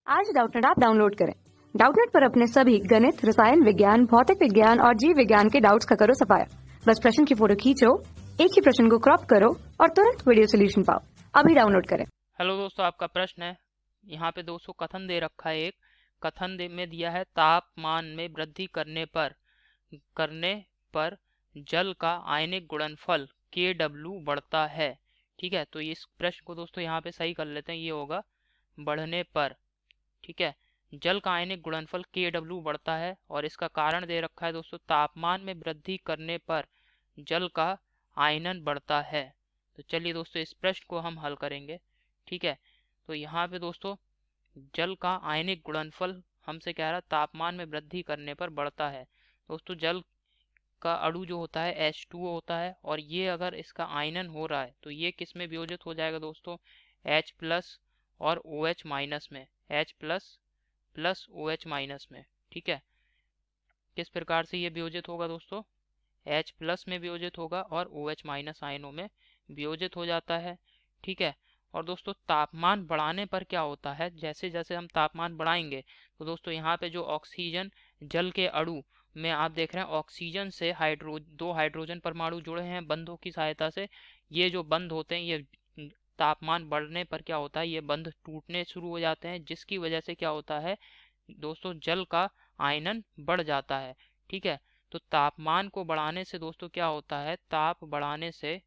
आज Doubtnut app download करें। Doubtnut पर अपने सभी गणित, रसायन विज्ञान, भौतिक विज्ञान और जीव विज्ञान के डाउट्स का करो सफाया। बस प्रश्न की फोटो खींचो, एक ही प्रश्न को क्रॉप करो और तुरंत वीडियो सोल्यूशन पाओ। अभी डाउनलोड करें। हेलो दोस्तों, आपका प्रश्न है। यहाँ पे दोस्तों कथन दे रखा है। एक कथन में दिया है तापमान में वृद्धि करने पर जल का आयनिक गुणनफल KW बढ़ता है। ठीक है, तो इस प्रश्न को दोस्तों यहाँ पे सही कर लेते हैं। ये होगा बढ़ने पर। ठीक है, जल का आयनिक गुणनफल KW बढ़ता है और इसका कारण दे रखा है दोस्तों तापमान में वृद्धि करने पर जल का आयनन बढ़ता है। तो चलिए दोस्तों इस प्रश्न को हम हल करेंगे। ठीक है, तो यहाँ पे दोस्तों जल का आयनिक गुणनफल हमसे कह रहा है तापमान में वृद्धि करने पर बढ़ता है। दोस्तों जल का अणु जो होता है H2O होता है और ये अगर इसका आयनन हो रहा है तो ये किस में वियोजित हो जाएगा दोस्तों, H प्लस और OH माइनस में, H plus plus OH minus में। ठीक है, किस प्रकार से ये वियोजित होगा दोस्तों, H प्लस में वियोजित होगा और OH माइनस आयनों में वियोजित हो जाता है। ठीक है, और दोस्तों तापमान बढ़ाने पर क्या होता है, जैसे जैसे हम तापमान बढ़ाएंगे तो दोस्तों यहाँ पे जो ऑक्सीजन जल के अणु में आप देख रहे हैं ऑक्सीजन से दो हाइड्रोजन परमाणु जुड़े हैं बंधों की सहायता से। ये जो बंध होते हैं ये तापमान बढ़ने पर क्या होता है, ये बंध टूटने शुरू हो जाते हैं, जिसकी वजह से क्या होता है दोस्तों जल का आयनन बढ़ जाता है। ठीक है, तो तापमान को बढ़ाने से दोस्तों क्या होता है, ताप बढ़ाने से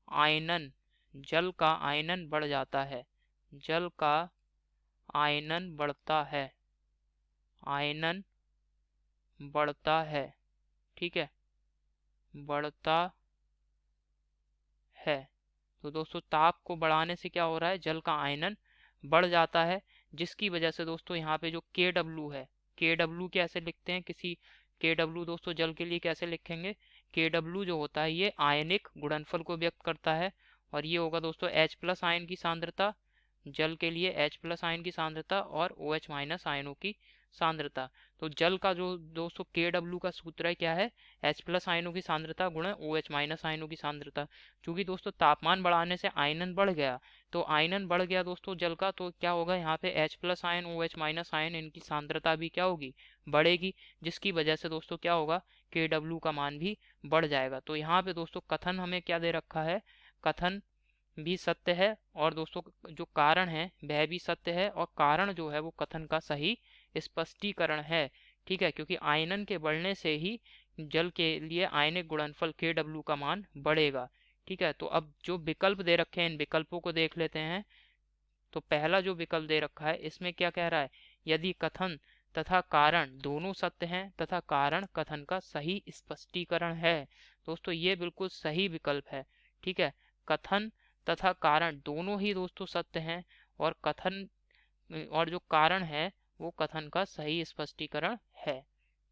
आयनन, जल का आयनन बढ़ जाता है। जल का आयनन बढ़ता है। ठीक है, बढ़ता है। तो दोस्तों ताप को बढ़ाने से क्या हो रहा है, जल का आयनन बढ़ जाता है, जिसकी वजह से दोस्तों यहाँ पे जो KW है, KW कैसे लिखते हैं, KW दोस्तों जल के लिए कैसे लिखेंगे, KW जो होता है ये आयनिक गुणनफल को व्यक्त करता है और ये होगा दोस्तों H प्लस आयन की सांद्रता, जल के लिए H प्लस आयन की सांद्रता और OH माइनस आयनों की सांद्रता। तो जल का जो दोस्तों KW का सूत्र है क्या है, H प्लस आयनों की सांद्रता गुणा OH माइनस आयनों की सांद्रता। क्योंकि दोस्तों तापमान बढ़ाने से आयनन बढ़ गया, तो आयनन बढ़ गया दोस्तों जल का, तो क्या होगा यहाँ पे H plus ion OH minus ion इनकी सांद्रता भी क्या होगी, बढ़ेगी, जिसकी वजह से दोस्तों क्या होगा KW का मान भी बढ़ जाएगा। तो यहाँ पे दोस्तों कथन हमें क्या दे रखा है, कथन भी सत्य है और दोस्तों जो कारण है वह भी सत्य है और कारण जो है वो कथन का सही स्पष्टीकरण है। ठीक है, क्योंकि आयनन के बढ़ने से ही जल के लिए आयनिक गुणनफल KW का मान बढ़ेगा। ठीक है, तो अब जो विकल्प दे रखे हैं इन विकल्पों को देख लेते हैं। तो पहला जो विकल्प दे रखा है इसमें क्या कह रहा है, यदि कथन तथा कारण दोनों सत्य हैं तथा कारण कथन का सही स्पष्टीकरण है। दोस्तों ये बिल्कुल सही विकल्प है। ठीक है, कथन तथा कारण दोनों ही दोस्तों सत्य हैं और कथन और जो कारण है वो कथन का सही स्पष्टीकरण है।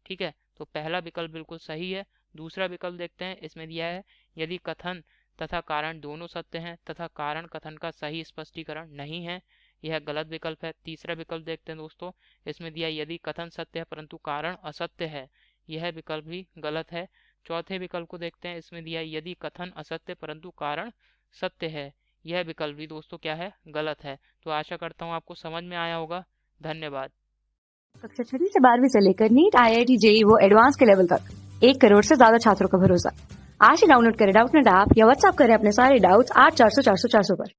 ठीक है, तो पहला विकल्प बिल्कुल सही है। दूसरा विकल्प देखते हैं, इसमें दिया है यदि कथन तथा कारण दोनों सत्य हैं तथा कारण कथन का सही स्पष्टीकरण नहीं है, यह गलत विकल्प है। तीसरा विकल्प देखते हैं दोस्तों, इसमें दिया यदि कथन सत्य है परंतु कारण असत्य है, यह विकल्प भी गलत है। चौथे विकल्प को देखते हैं, इसमें दिया यदि कथन असत्य परंतु कारण सत्य है, यह विकल्प भी दोस्तों क्या है, गलत है। तो आशा करता हूँ आपको समझ में आया होगा। धन्यवाद। कक्षा 6 से 12वीं से लेकर नीट, IIT, JEE वो एडवांस के लेवल तक 1 करोड़ से ज्यादा छात्रों का भरोसा। आज ही डाउनलोड करें डाउटनेट ऐप या व्हाट्सएप करें अपने सारे डाउट्स 8400 400 400 पर।